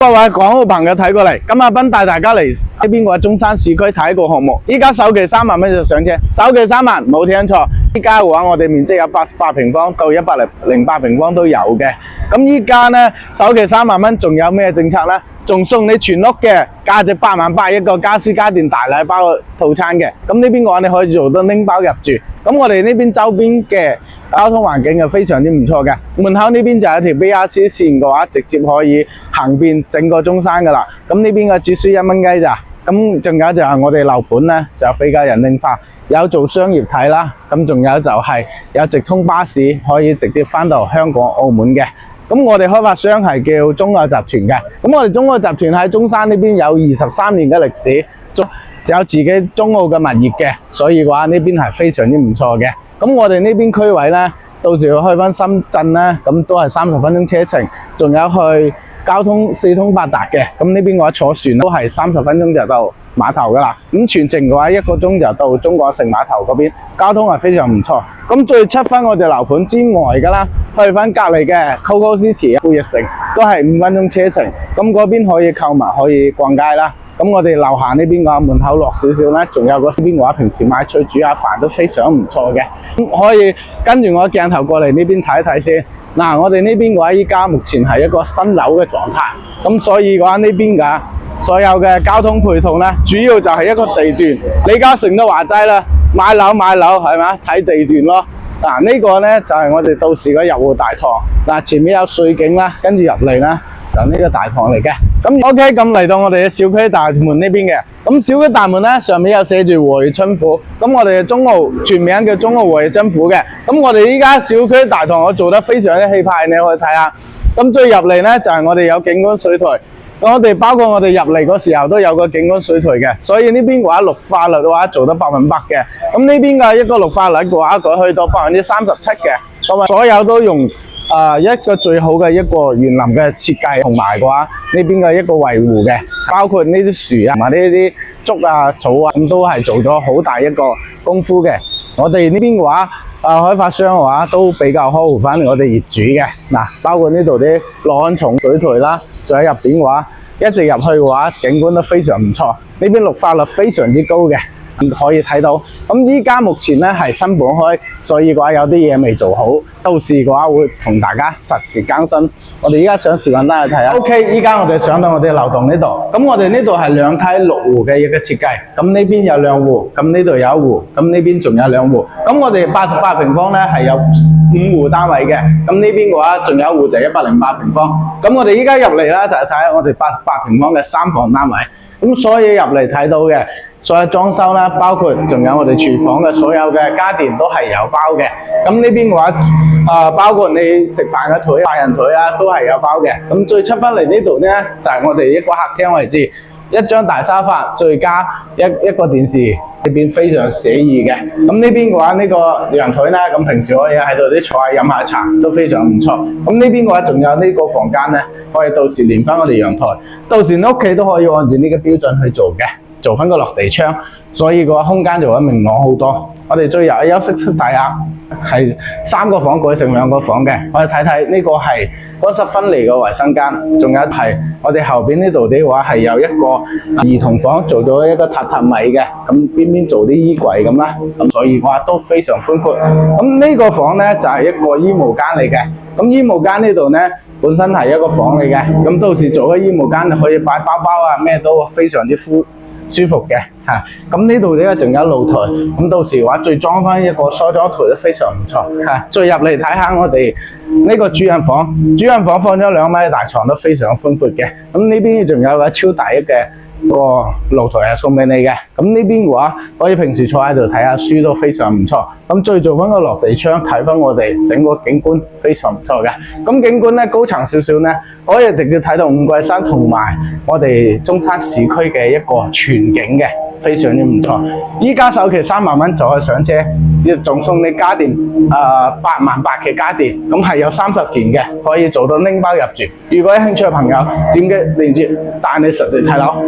各位港澳朋友睇過嚟，今阿斌帶大家嚟呢邊個中山市區睇一個項目。依家首期3萬蚊就上車，首期3萬冇聽錯。依家嘅話，我哋面積有88平方到108平方都有嘅。咁依家呢，首期3萬蚊，仲有咩政策呢？仲送你全屋嘅價值8萬8一個家私家電大禮包套餐嘅。咁呢邊嘅話，你可以做到拎包入住。咁我哋呢邊周邊嘅交通環境係非常之唔錯嘅，門口呢邊就有條 BRT 線嘅話，直接可以行遍整個中山噶啦。咁呢邊嘅只需1蚊雞咋。咁仲有就係我哋樓盤呢，就比較人性化，有做商業體啦。咁仲有就係有直通巴士可以直接翻到香港、澳門嘅。咁我哋開發商係叫中澳集團嘅。咁我哋中澳集團喺中山呢邊有23年嘅歷史，有自己中澳嘅物業嘅，所以嘅話呢邊係非常之唔錯嘅。咁我哋呢邊區位呢，到時要開返深圳呢，咁都係30分鐘車程，仲有去交通四通八達嘅。咁呢邊嘅話坐船都係30分鐘就到碼頭噶啦。咁全程嘅話1個鐘就到中國城碼頭嗰邊，交通係非常唔錯。咁再出翻我哋樓盤之外噶啦，去翻隔離嘅 Coco City 富逸城都係5分鐘車程。咁嗰邊可以購物，可以逛街啦。咁我哋樓下呢邊嘅話，門口落少少咧，仲有個呢邊嘅話，平時買菜煮下飯都非常唔錯嘅。咁可以跟住我鏡頭過嚟呢邊睇一睇先。嗱，我哋呢邊嘅話，依家目前係一個新樓嘅狀態。咁所以嘅話，呢邊嘅所有嘅交通配套咧，主要就係一個地段。李嘉誠都話齋啦，買樓係咪？睇地段咯。嗱，呢個咧就係我哋到時嘅入戶大堂。嗱，前面有水景啦，跟住入嚟啦。就呢個大堂嚟嘅。咁 OK， 咁嚟到我哋嘅小區大門呢邊嘅。咁小區大門咧，上面有寫住和悦春府。咁我哋嘅中澳全名叫中澳和悦春府嘅。咁我哋依家小區大堂我做得非常之氣派，你可以睇下。咁最入嚟咧就係我哋有景觀水渠。我哋包括我哋入嚟嗰時候都有個景觀水渠嘅，所以呢邊嘅話綠化率嘅話做得100%嘅。咁呢邊嘅一個綠化率嘅話，佢去到37%嘅。咁啊，所有都用一個最好嘅一個園林嘅設計，同埋嘅話呢邊嘅一個維護嘅，包括呢啲樹啊，同埋呢啲竹啊、草啊，咁都係做咗好大一個功夫嘅。我哋呢邊嘅話，開發商嘅話都比較呵護翻我哋業主嘅。嗱，包括呢度啲樂安松水渠啦，仲喺入邊嘅話，一直入去嘅話，景觀都非常唔錯。呢邊綠化率非常之高嘅。可以睇到，咁依家目前咧係新盤開，所以嘅話有啲嘢未做好，到時嘅話會同大家實時更新。我哋依家上視頻單去睇下。OK， 依家我哋上到我哋樓棟呢度，咁我哋呢度係2梯6戶嘅一個設計，咁呢邊有2戶，咁呢度有1戶，咁呢邊仲有2戶。咁我哋88平方咧係有5戶單位嘅，咁呢邊嘅話仲有1戶就108平方。咁我哋依家入嚟咧就係睇下我哋88平方嘅3房單位，咁所以入嚟睇到嘅。所有裝修啦，包括仲有我哋廚房嘅所有嘅家電都係有包嘅。咁呢邊嘅話，包括你食飯嘅枱、大人枱啊，都係有包嘅。咁再出翻嚟呢度呢，就係我哋一個客廳位置，一張大沙發，再加一個電視，呢邊非常寫意嘅。咁呢邊嘅話，呢個陽台呢，咁平時可以喺度啲坐下飲下茶，都非常唔錯。咁呢邊嘅話，仲有呢個房間呢，可以到時連翻我哋陽台，到時你屋企都可以按照呢個標準去做嘅。做翻個落地窗，所以個空間就會明朗好多。我哋最後休息室大額係3個房改成2個房嘅，我哋睇睇呢個係乾濕分離嘅衛生間，仲有係我哋後邊呢度嘅話係有一個兒童房，做咗一個榻榻米嘅，咁邊邊做啲衣櫃咁啦，咁所以話都非常寬闊。咁呢個房呢，就係一個衣帽間嚟嘅，咁衣帽間呢度呢，本身係一個房嚟嘅，咁到時做咗衣帽間就可以擺包包啊，咩都非常之舒服嘅嚇。咁呢度呢仲有露台，咁到時嘅話再裝翻一個梳妝台都非常唔錯嚇。再入嚟睇下我哋呢個主人房，主人房放咗2米大床都非常寬闊嘅。咁呢邊仲有個超大嘅個露台係送俾你嘅。咁呢邊嘅話可以平時坐喺度睇下書都非常唔錯。咁再做翻個落地窗睇翻我哋整個景觀非常唔錯嘅。咁景觀咧高層少少咧，可以直接睇到五桂山同埋我哋中山市區嘅一個全景嘅，非常之唔錯。依家首期3萬蚊就可以上車，仲送你家電8萬8嘅家電，咁係有30件嘅，可以做到拎包入住。如果有興趣嘅朋友，點擊鏈接帶你實地睇樓。